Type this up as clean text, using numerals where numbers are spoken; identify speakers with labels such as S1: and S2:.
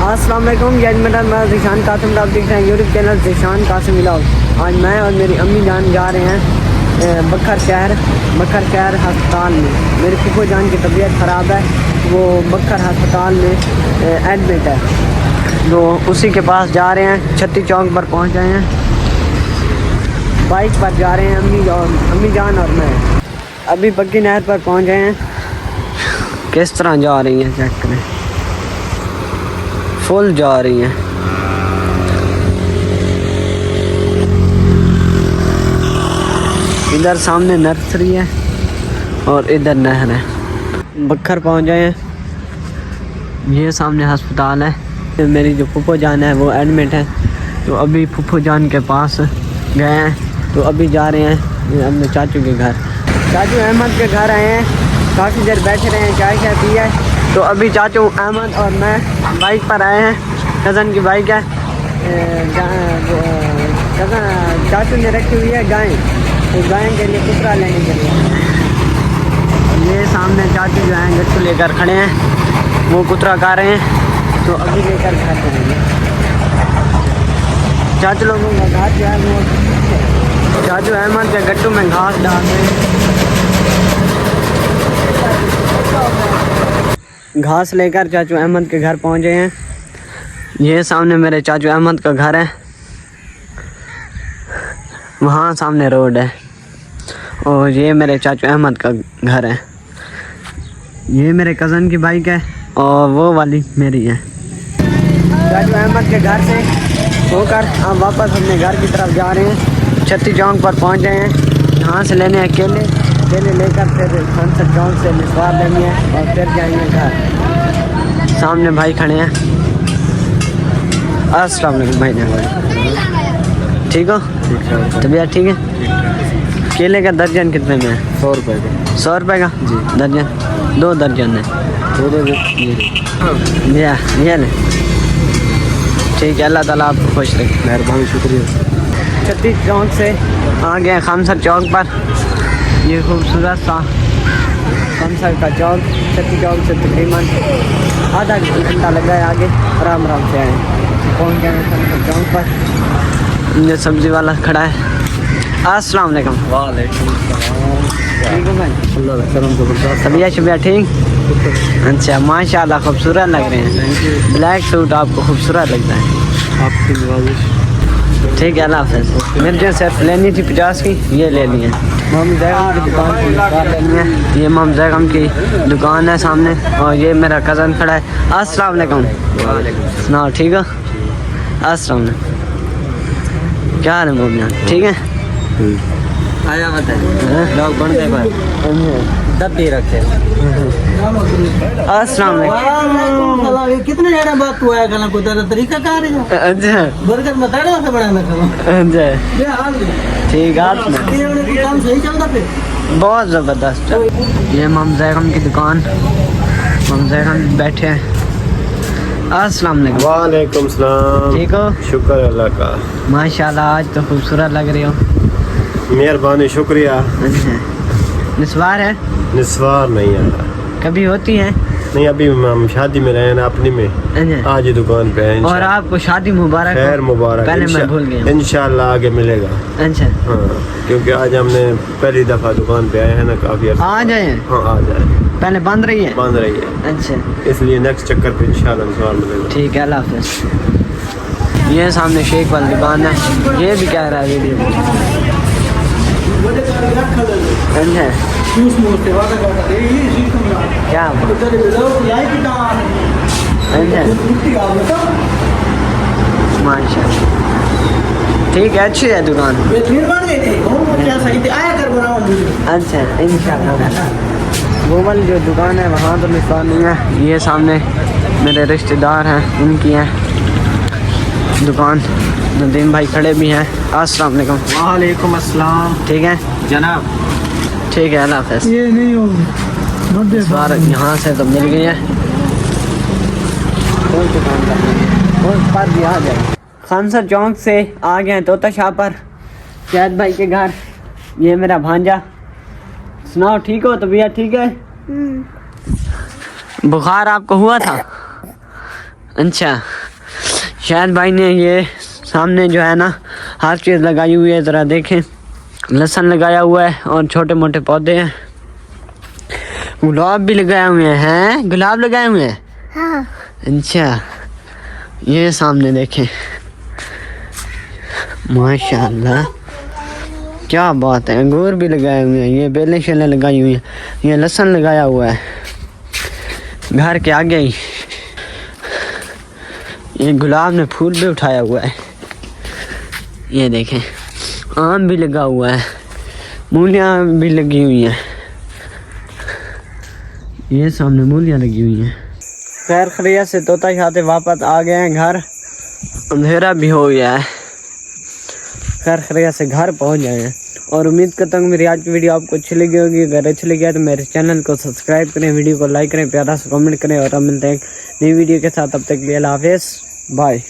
S1: अस्सलाम वालेकुम, मैं ज़ीशान कासिम, आप देख रहे हैं YouTube channel Zeeshan Qasim vlog. आज मैं और मेरी अम्मी जान जा रहे हैं बखर शहर हस्पताल में। मेरी फूफो जान की तबीयत ख़राब है, वो बखर हस्पताल में एडमिट है, तो उसी के पास जा रहे हैं। छत्ती चौक पर पहुंच गए हैं, बाइक पर जा रहे हैं अम्मी जान और मैं। अभी बग्गी नहर पर पहुंच गए हैं। किस तरह जा रही हैं चेक करें, फुल जा रही हैं। इधर सामने नर्सरी है और इधर नहर है। बखर पहुंच गए हैं, ये सामने अस्पताल है। मेरी जो फूफो जान है वो एडमिट है, तो अभी फूफो जान के पास गए हैं, तो अभी जा रहे हैं अपने चाचू के घर। चाचू अहमद के घर आए हैं, काफ़ी देर बैठे रहे हैं, चाय पिया है। तो अभी चाचू अहमद और मैं बाइक पर आए हैं, कज़न की बाइक है। चाचू ने रखी हुई है गाय, तो गाय के लिए कुतरा लेने के लिए। ये सामने चाचू जो हैं गट्टू लेकर खड़े हैं, वो कुतरा खा रहे हैं, तो अभी लेकर घर चलेंगे। चाचू लोगों का घास जो है वो चाचू अहमद के गट्टू में घास डाल रहे हैं। घास लेकर चाचू अहमद के घर पहुंचे हैं। ये सामने मेरे चाचू अहमद का घर है, वहाँ सामने रोड है, और ये मेरे चाचू अहमद का घर है। ये मेरे कज़न की बाइक है और वो वाली मेरी है। चाचू अहमद के घर से होकर हम वापस अपने घर की तरफ जा रहे हैं। छत्ती चौक पर पहुँच गए हैं। यहाँ से लेने हैं केले लेकर फिर संसद चौक से निस्वार लेनी है और फिर जाएंगे घर। सामने भाई खड़े हैं। अस्सलाम वालेकुम भाई जान, ठीक हो? तबीयत ठीक है? केले का दर्जन कितने में है?
S2: 100 रुपये का।
S1: 100 रुपये का जी दर्जन? 2 दर्जन है।
S2: 2 दर्जन
S1: ये ले, ठीक है। अल्लाह ताला आपको खुश रखे,
S2: मेहरबानी, शुक्रिया।
S1: छत्ती चौक से आ गए खामसर चौक पर। ये खूबसूरत सा खामसर का चौक, छत्ती चौक से तकरीबन आधा घंटा लगा है आगे। आराम से आए, पहुँच गए खामसर चौक पर। ये सब्ज़ी वाला खड़ा है। अस्सलाम वालेकुम।
S2: वालेकुम
S1: ठीक हो भाई?
S2: अल्लाह करम ज़बरदस्त।
S1: तबीयत ठीक? अच्छा, माशाल्लाह खूबसूरत लग रहे हैं। ब्लैक सूट आपको खूबसूरत लगता है।
S2: आपकी नवाजिश।
S1: ठीक है, अल्लाह हाफ़िज़। मिर्चें सिर्फ लेनी थी 50 की, ये ले ली हैं। मोहम्मद ज़ैगम की दुकान से निस्वार लेनी है। ये मोहम्मद ज़ैगम की दुकान है सामने, और ये मेरा कज़न खड़ा है। अस्सलाम वालेकुम। सुनाओ, ठीक हो? अस्सलाम वालेकुम। क्या हाल है मोहम्मद, ठीक है?
S2: आया बताइए, लोग बन गए भाई, तब भी रखे।
S1: अस्सलाम वालेकुम।
S2: कितने ज़्यादा बात हुआ है, खाना को तेरा तरीका कहाँ रही है?
S1: अच्छा
S2: बर्गर बता रहे हो से बनाना खाना।
S1: अच्छा ठीक है,
S2: काम सही चलता फिर
S1: बहुत ज़बरदस्त। ये मोहम्मद ज़ैगम की दुकान, मोहम्मद ज़ैगम बैठे हैं। अस्सलाम वालेकुम।
S3: वालेकुम सलाम।
S1: ठीक हो?
S3: शुक्र अल्लाह का।
S1: माशाल्लाह, आज तो खूबसूरत लग रही हो।
S3: मेहरबानी, शुक्रिया।
S1: अच्छा, निस्वार है?
S3: निस्वार नहीं आ
S1: कभी होती है?
S3: नहीं, अभी हम शादी में रहे ना अपनी में,
S1: अच्छा।
S3: आज ही दुकान पे है।
S1: और आपको शादी मुबारक हो।
S3: खैर मुबारक।
S1: पहले मैं भूल गया।
S3: इंशाल्लाह आगे मिलेगा।
S1: अच्छा,
S3: हाँ, क्योंकि आज हमने पहली दफ़ा दुकान पे आए हैं ना, काफ़ी अर्सा।
S1: आ जाए।
S3: हाँ आ जाए,
S1: पहले बंद रही है?
S3: बंद रही है,
S1: अच्छा
S3: इसलिए नेक्स्ट चक्कर पे इंशाल्लाह निस्वार मिलेगा।
S1: ठीक है, अल्लाह हाफ़िज़। ये सामने शेख वाली दुकान है, ये भी कह रहा है वीडियो। क्या माशाल्लाह, ठीक है, अच्छी है दुकान। अच्छा, इंशाल्लाह। वो वाली जो दुकान है वहाँ तो निस्वार नहीं है। ये सामने मेरे रिश्तेदार हैं, उनकी है दुकान। नदीम भाई खड़े भी हैं। अस्सलाम वालेकुम।
S2: वालेकुम अस्सलाम।
S1: ठीक है
S2: जनाब,
S1: ठीक है, अल्लाह हाफ़िज़।
S2: ये नहीं हो
S1: बार यहाँ से तो मिल गई है। कौन दुकान पर भी आ जाए। खामसर चौक से आ गए तोता शाह पर, शायद भाई के घर। ये मेरा भांजा। सुनाओ, ठीक हो? तबीयत ठीक है? बुखार आपको हुआ था? अच्छा, शायद भाई ने ये सामने जो है ना हर चीज़ लगाई हुई है, ज़रा देखें। लहसुन लगाया हुआ है और छोटे मोटे पौधे हैं। गुलाब भी लगाए हुए हैं, गुलाब लगाए हुए हैं।
S4: हाँ।
S1: अच्छा, ये सामने देखें, माशाल्लाह क्या बात है। अंगूर भी लगाए हुए हैं, ये बेलें शेलें लगाई हुई हैं, ये लहसुन लगाया हुआ है घर के आगे ही। ये गुलाब ने फूल भी उठाया हुआ है, ये देखें। आम भी लगा हुआ है, मूलियाँ भी लगी हुई हैं, ये सामने मूलियाँ लगी हुई हैं। खैर खैरियत से तोता खाते वापस आ गए हैं घर, अंधेरा भी हो गया है। खैर खैरियत से घर पहुंच गए हैं और उम्मीद करता हूँ मेरी आज की वीडियो आपको अच्छी लगी होगी। अगर अच्छी लगी है तो मेरे चैनल को सब्सक्राइब करें, वीडियो को लाइक करें, प्यारा सा कमेंट करें और अब मिलते हैं नई वीडियो के साथ। तब तक के लिए अल्लाह हाफिज़, बाय।